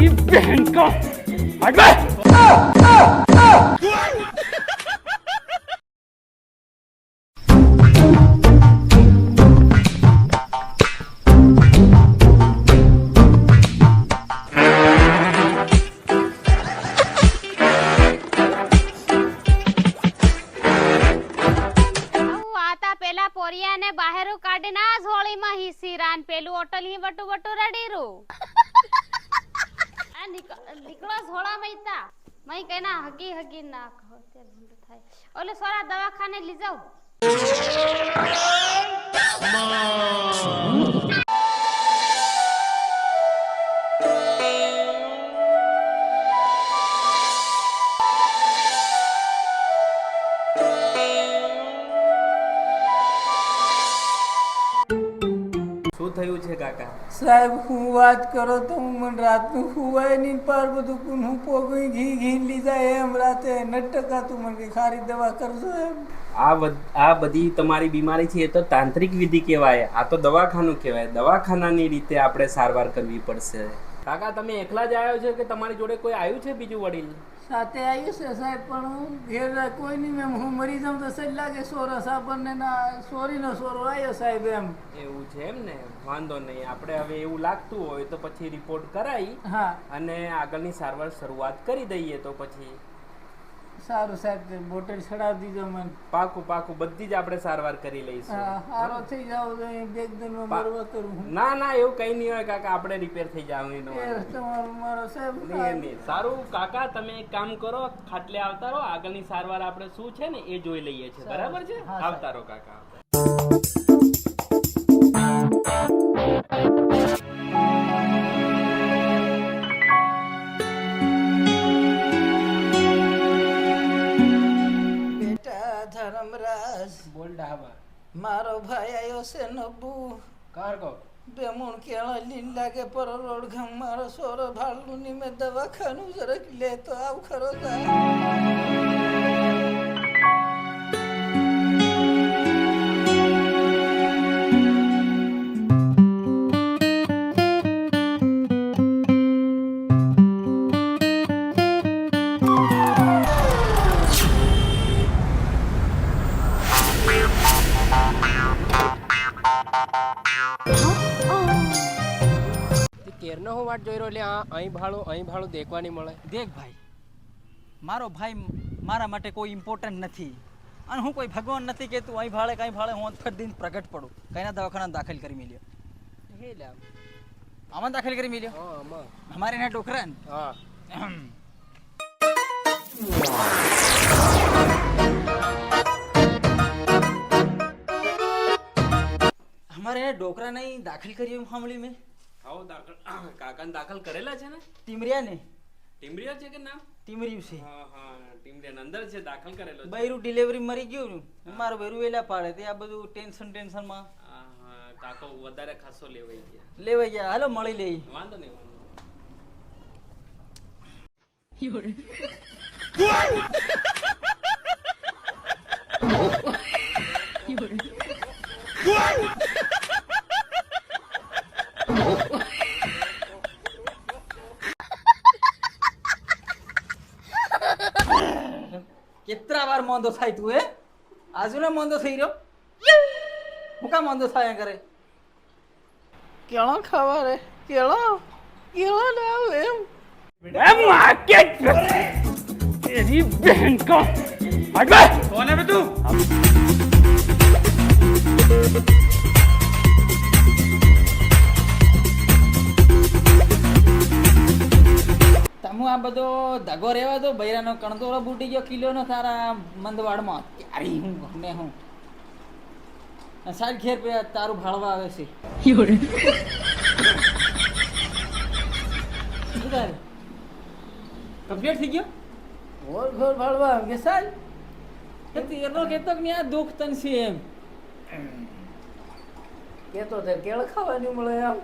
तेरी बहन का हट बे। પેલા પોરિયાને બહારું કાઢીને આ ઝોળીમાં હિસીરાન પેલું ઓટલી વટુ વટુ રડીરું આ નીકળો ઝોળામાં ઈતા મઈ કેના હગી હગી નાખો તે ભૂંડ થાય ઓલે સોરા દવાખાને લઈ જાવ થયું છે કાકા સાહેબ હું વાત કરો તો મને રાતનું હુવાય નહીં પાર બધું હું પોગી ઘી ઘી લીધા એમ રાતે નટકાતું મને ખારી દવા કરજો એમ આ બધી તમારી બીમારી છે એ તો તાંત્રિક વિધિ કહેવાય આ તો દવાખાનું કહેવાય દવાખાનાની રીતે આપણે સારવાર કરવી પડશે કાકા તમે એકલા જ આવ્યો છો કે તમારી જોડે કોઈ આવ્યું છે બીજું વડીલ સાથે આવ્યું છે સાહેબ પણ હું ઘેર કોઈ નહીં મેમ હું મરી જાઉં તો સજ લાગે સોરો સાબરને ના સોરીનો સોરો આવ્યો સાહેબ એમ એવું છે એમ ને વાંધો નહીં આપણે હવે એવું લાગતું હોય તો પછી રિપોર્ટ કરાવી હા અને આગળની સારવાર શરૂઆત કરી દઈએ તો પછી સારું સાહેબ બોટલ ચડાવી દીધો મને પાકું બધી જ આપણે સારવાર કરી લઈશું સારો થઈ જાવ તો બે દિનમાં બરવા કરું ના એવું કઈ નહીં હોય કાકા આપણે રિપેર થઈ જાવ તમારું મારો સાહેબ સારું કાકા તમે એક કામ કરો ખાટલે આવતા રહો આગળની સારવાર આપણે શું છે ને એ જોઈ લઈએ છીએ બરાબર છે આવતા રહો કાકા ધર્મરાજ બોલ ડાબા મારો ભાઈ આવ્યો છે નબુ કર કો બે મૂણ કેળા લીન લાગે પર રોડ ગામ મારો સોરો ભાડલું ની મેં દવાખાનું જરાક લે તો આવ ખરો કેરનો હું વાટ જોઈ રહ્યો એટલે અહીં ભાડું દેખવાની મળે દેખ ભાઈ મારો ભાઈ મારા માટે કોઈ ઇમ્પોર્ટન્ટ નથી અને હું કોઈ ભગવાન નથી કે તું અહીં ભાળે કઈ ભાળે હું ફર દિન પ્રગટ પડું કઈના દવાખાના દાખલ કરી મેલ્યો હે લા આમાં દાખલ કરી મેલ્યો હા આમાં અમારે ના ડોકરા ને હા हमारे यहाँ डोकरा नहीं दाखिल करिए मामले में આવો દાખલ કાકાને દાખલ કરેલા છે ને ટીમરિયા ને ટીમરિયા છે કે નામ ટીમરિયું છે હા ટીમરિયા અંદર છે દાખલ કરેલો છે બૈરું ડિલિવરી મરી ગયું મારો બૈરું વેલા પાડે તે આ બધું ટેન્શન માં કાકો વધારે ખાસો લેવાઈ ગયા હાલો મળી લઈ વાંધો નહીં કેટલા વાર મોંધો થાય તું આજુ ને મોંધો થઈ રહ્યો હું કા મોંધો થાય કરે કેળા ખાવા રે કેળા ને આવે એમ माँ के तेरी बहन का हट बे। कौन है बे तू તમુ આ બધો ધગો રહેવા દો બૈરાનો કણદોરો બૂટી ગયો કિલોનો તારા મંદવાડમાં ત્યારે હું સાહેબ ઘેર પે તારું ભાળવા આવે છે કમ્પ્લીટ થઈ ગયો ઘોર ભાળવા કે સાહેબ તેરનો કેતો કે આ દુઃખ તન છે એમ કેતો તે કેળા ખાવાની મળે આમ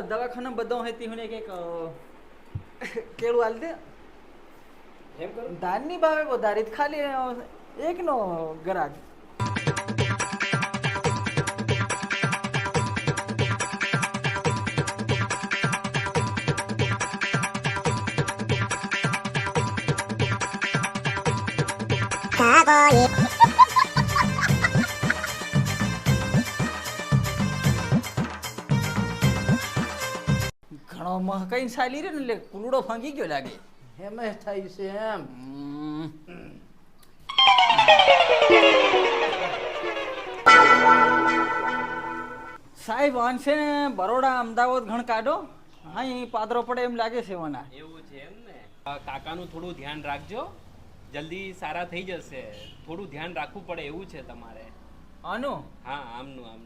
દવાખાના બધો હોય તી હું કે કેળું હાલ દે એમ કરો. ધાનની ભાવે વધારી ખાલી એકનો ગરાગ. ઘણો મહકાઈ ચાલી રહ્યો ને એટલે કુલડો ભાંગી ગયો લાગે. એમ જ થાય છે એમ. સાહેબ વાંચશે ને બરોડા અમદાવાદ ઘણ કાઢો. અહીં પાદરો પડે એમ લાગે છે વના. એવું છે એમ ને. કાકાનું થોડું ધ્યાન રાખજો, જલ્દી સારા થઈ જશે. થોડું ધ્યાન રાખવું પડે એવું છે તમારે. આનું હા, આમનું.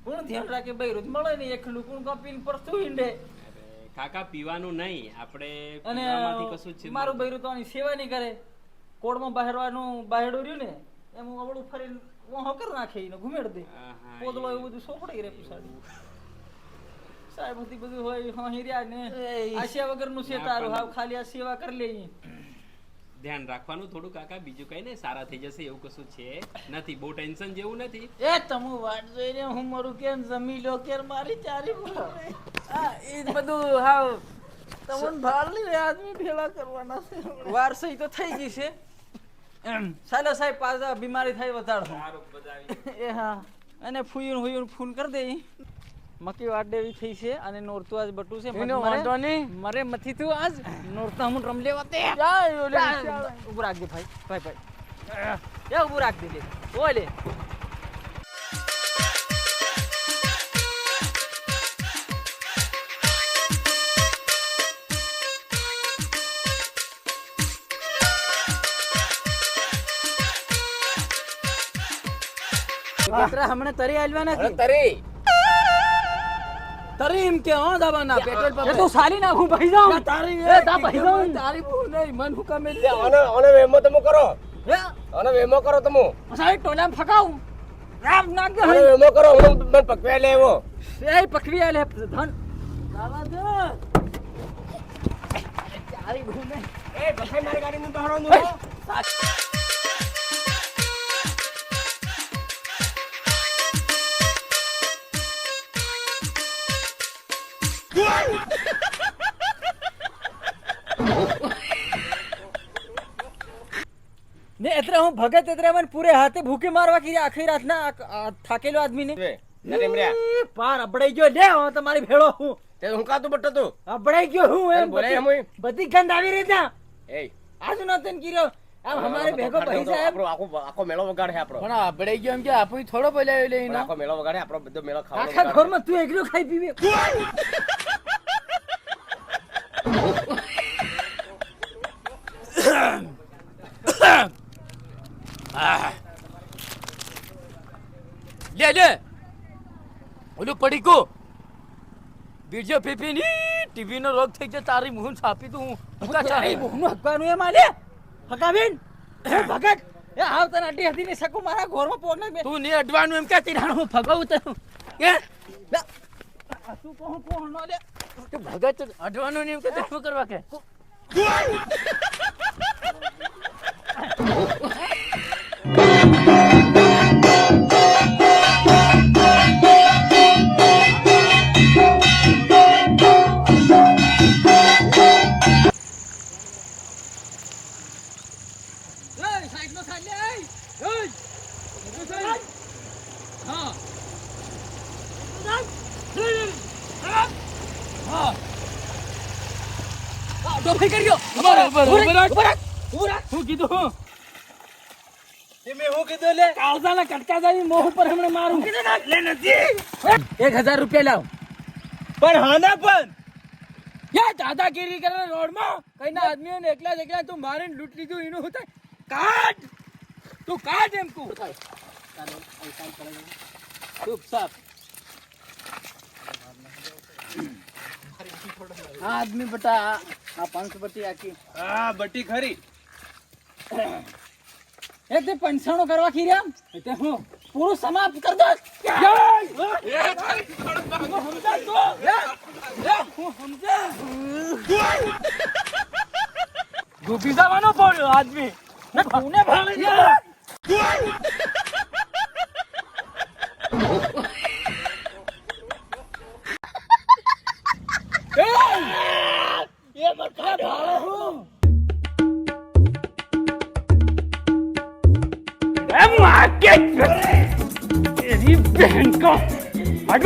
કોણ ધ્યાન રાખે ભાઈ? રોજ મળે ને એકલું કોણ કપીને પરતું ઈંડે. અરે કાકા, પીવાનું નહીં, આપણે અને પીવામાંથી કશું જ છે મારું બૈરું તો આની સેવા નહીં કરે. કોડમાં બહારવાનું બાહેડું રહ્યું ને એમ અવળું ફરીને વહો કરી નાખે એને ઘુમેડ દે. આહા, પોદળો એવું બધું સોપડાઈ રહે પછાડી. સાહેબ બધી બધું હોય હા હીર્યા ને આશા વગરનું છે તારું. હાવ ખાલી આ સેવા કરી લઈએ. ધ્યાન રાખવાનું થોડું કાકા, બીજું કઈ નહીં, સારા થઈ જશે એવું કશું છે નથી. બહુ ટેન્શન જેવું નથી. એ તમે વાટ જોઈને હું મારું કેમ જમી લો કે મારી ચારી બોલો. હા એ બધું હાવ તમને ભાળ લઈ આદમી ભેળા કરવાના છે. વારસઈ તો થઈ ગઈ છે. ચાલો સાહેબ પાછા બીમારી થાય વધારશું. સારું બધાવી. એ હા, અને ફૂયું ફોન કરી દે. મકી વાડેવી થઈ છે અને નોરતું આજ બટું છે. મરે મથી તું આજ નોરતા હું રમ લેવા તે ઉભું રાખજે ભાઈ. એ ઉભું રાખ દે લે. ઓય લે. હમણાં તરી આલવાના કે તરી એમ કે હા દાવાના પેટ્રોલ પંપ એ તો સાલી નાખું ભાઈ જાઉં. તારી એ તા ભાઈ જાઉં. તારી બહુ નહીં મન હુકમ લે. અને વેમો તમે કરો, હે અને વેમો કરો તમે, સાહેબ ટોલામ ફકાવું રામ નાખ દે. અને વેમો કરો. હું મને પકવે લે એવો. એ પકવી આલે ધન દાવા દે. તારી બહુ નહીં. એ પકવે મારી ગાડીનું બહારનું. ને એટલે હું ભગત એટલે મને પૂરે હાથે ભૂકે મારવા કે આખી રાતના થાકેલો આદમીને નરેમ રે પાર અબડાઈ ગયો. લે હું તમારી ભેળો હું તે હું કાતું બટતો તું અબડાઈ ગયો હું એમ બોલે એમ બધી- બધી ગંધ આવી રહી ત્યાં. એ આજુ નતન કીરો આમ અમારે ભેગો ભાઈ સાહેબ. આખો મેળો વગાડે આપણો. પણ આપડે ગયો એમ કે આપું થોડો બોલાયો લે પણ આખો મેળો વગાડે આપણો, બધો મેળો આખા ખાવાનો ઘરમાં તું એકલો ખાઈ પીવે. લે ઓલું પડી કો બીજો પીપી ની ટીવી નો રોગ થઈ જાય. તારી મુહન છાપી તું તારી બહુનું હકવાનું એમ આલે હકાબેન ભગત એ આવ તને અડી હતી ને સકુ મારા ઘરમાં પોગ નાખ. તું ને અડવાનું એમ કે તીરાણ હું ફગાવું તને કે તું કોણ નો લે ભગત અડવાનું ને એમ કે શું કરવા કે હું કીધું કાળજાના કટકા જાવી મોહ ઉપર હમણાં મારું. લે નથી 1000 રૂપિયા લાવ. પણ હાના પણ યા દાદાગીરી કરે રોડમાં કઈ ના આદમીઓને એકલા તું મારીને લૂંટ લીધું એનું હું થાય. કાઢ તું કાઢ એમ તું ચૂપ સાપ. હા આદમી બટા આ 500 બટી આખી હા બટી ખરી. એ તે પંચાણો કરવા ખીર્યા એટલે હું પૂરું સમાપ્ત કર દો. ડૂબી જવાનો પડ્યો આદમી ને કોને ભાળે છે माँ के तेरी बहन को हट